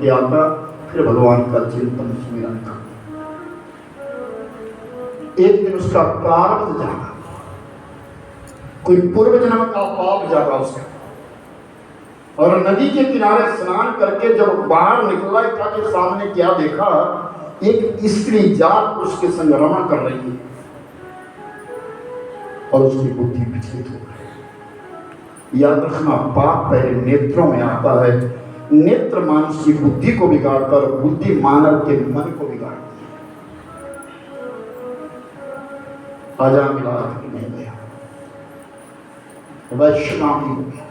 आता, फिर भगवान का चिंतन सुमिरन का। एक दिन उसका प्रारब्ध जागा, कोई पूर्व जन्म का पाप जागा उसका, और नदी के किनारे स्नान करके जब बाहर निकला था कि सामने क्या देखा, एक स्त्री जात उसके संग रमण कर रही है और उसकी बुद्धि विचलित हो गई। याद रखना, पाप पहले नेत्रों में आता है, नेत्र मानव की बुद्धि को बिगाड़ता और बुद्धि मानव के मन को बिगाड़ती है। आजा मिला नहीं गया, वैश्यगामी हो गया।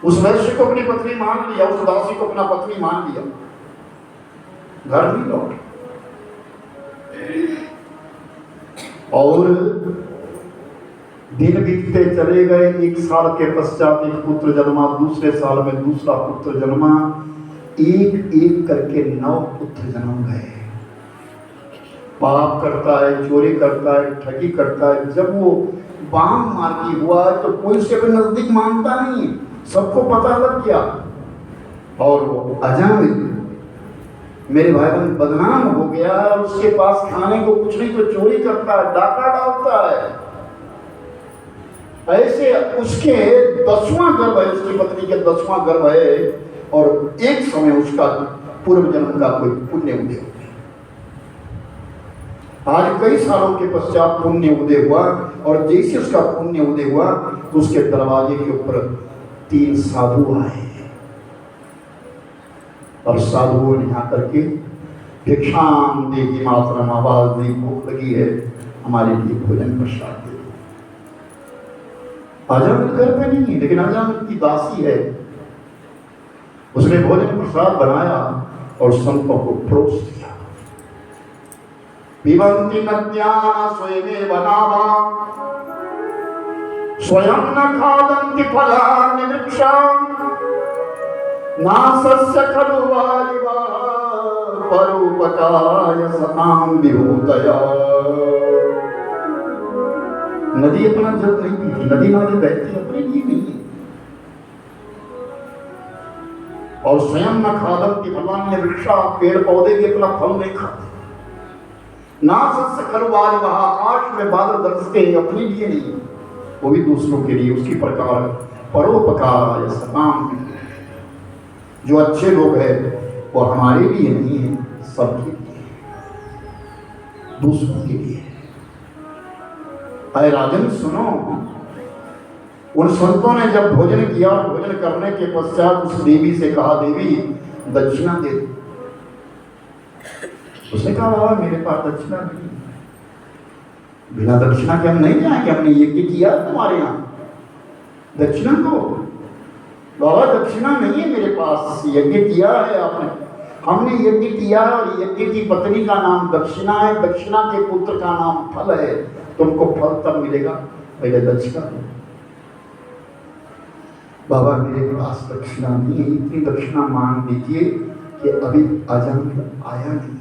उस वैश्य को अपनी पत्नी मान लिया, उस दासी को अपना पत्नी मान लिया, घर भी लौट। और दिन बीतते चले गए। 1 साल के पश्चात एक पुत्र जन्मा, दूसरे साल में दूसरा पुत्र जन्मा, एक एक करके 9 पुत्र जन्म गए। पाप करता है, चोरी करता है, ठगी करता है। जब वो बाम मार्गी हुआ तो कोई उसे अपने नजदीक मानता नहीं, सबको पता लग गया और वो अजामिल मेरे भाई बहन बदनाम हो गया। उसके पास खाने को कुछ नहीं तो चोरी करता है, डाका डालता है। ऐसे उसके 10वां गर्भ है, उसकी पत्नी के 10वां गर्भ है, और एक समय उसका पूर्व जन्म का कोई पुण्य उदय हो गया। आज कई सालों के पश्चात पुण्य उदय हुआ, और जैसे उसका पुण्य उदय हुआ तो उसके दरवाजे के ऊपर 3 साधु आए, और साधुओं ने आकर के भिक्षाम देगी मातरम, आवाज दी, भूख लगी है, हमारे लिए भोजन प्रसाद दे। आजामिल घर पे नहीं है, लेकिन आजामिल की दासी है। उसने भोजन प्रसाद बनाया और संतों को परोस दिया। पिबन्ति नद्याः स्वयमेव नावा, स्वयं न खादन्ति फलानि वृक्षाः, नासस्य खलु वारिवः परोपकाय सतां विभूतया। नदी अपना जल नहीं पीती, नदी नाले बहती अपने लिए नहीं, और स्वयं न खादन्ति फलानि वृक्षाः, पेड़ पौधे भी अपना फल नहीं खाते। नासस्य खलु वारिवः, आकाश में बादल बरसते हैं, अपने लिए नहीं, वो भी दूसरों के लिए। उसकी प्रकार परोपकाराय सतां, जो अच्छे लोग हैं वो हमारे लिए नहीं है, सबके लिए, दूसरों के लिए। अरे राजन सुनो, उन संतों ने जब भोजन किया, भोजन करने के पश्चात उस देवी से कहा, देवी दक्षिणा दे। उसने कहा, बाबा मेरे पास दक्षिणा नहीं, बिना दक्षिणा के हम नहीं जाएंगे, हमने यज्ञ किया तुम्हारे यहाँ, दक्षिणा दो। बाबा दक्षिणा नहीं है मेरे पास, यज्ञ किया है आपने, हमने यज्ञ किया, और यज्ञ की पत्नी का नाम दक्षिणा है, दक्षिणा के पुत्र का नाम फल है, तुमको फल तब मिलेगा, पहले दक्षिणा दो। बाबा मेरे पास दक्षिणा नहीं है, इतनी दक्षिणा मांग दीजिए कि अभी आजामिल आया नहीं,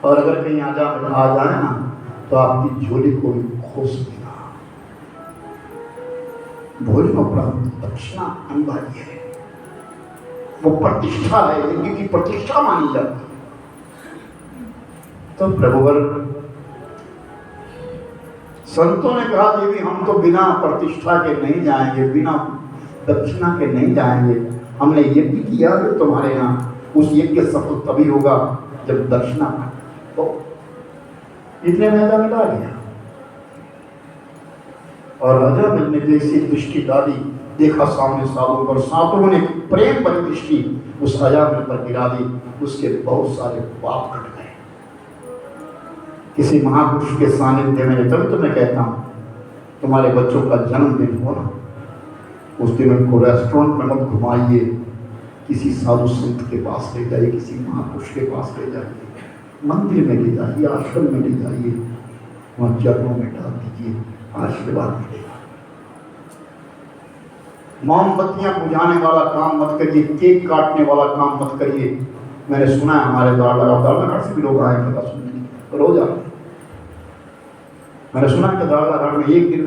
और अगर कहीं आजामिल आ जाए ना तो आपकी झोली को भी खोस देगा। भोजन उपरांत दक्षिणा अनिवार्य है, वो प्रतिष्ठा है, यज्ञ की प्रतिष्ठा मानी जाती है। तो प्रभुवर संतों ने कहा, देवी हम तो बिना प्रतिष्ठा के नहीं जाएंगे, बिना दक्षिणा के नहीं जाएंगे, हमने यज्ञ किया है तुम्हारे यहाँ, उस यज्ञ सफल तभी होगा जब दक्षिणा। तो इतने में आजामिल आ गया, और आजामिल ने जैसी दृष्टि डाली, देखा सामने साधुओं पर, साधुओं ने प्रेम भरी दृष्टि उस आजामिल पर गिरा दी, उसके बहुत सारे पाप कट गए। किसी महापुरुष के सानिध्य में, तभी तो मैं कहता हूँ तुम्हारे बच्चों का जन्मदिन हो ना, उस दिन उनको रेस्टोरेंट में मत घुमाइए, किसी साधु संत के पास ले जाइए, किसी महापुरुष के पास ले जाइए, मंदिर में ले जाइए, आश्रम में ले जाइए, वहाँ चरणों में डाल दीजिए, आशीर्वाद मिलेगा। मोमबत्तियां बुझाने वाला काम मत करिए, केक काटने वाला काम मत करिए। मैंने सुना है हमारे दाड़ा से भी लोग आए कथा सुनने, रोज आते। मैंने सुना कि दाड़ा में एक दिन में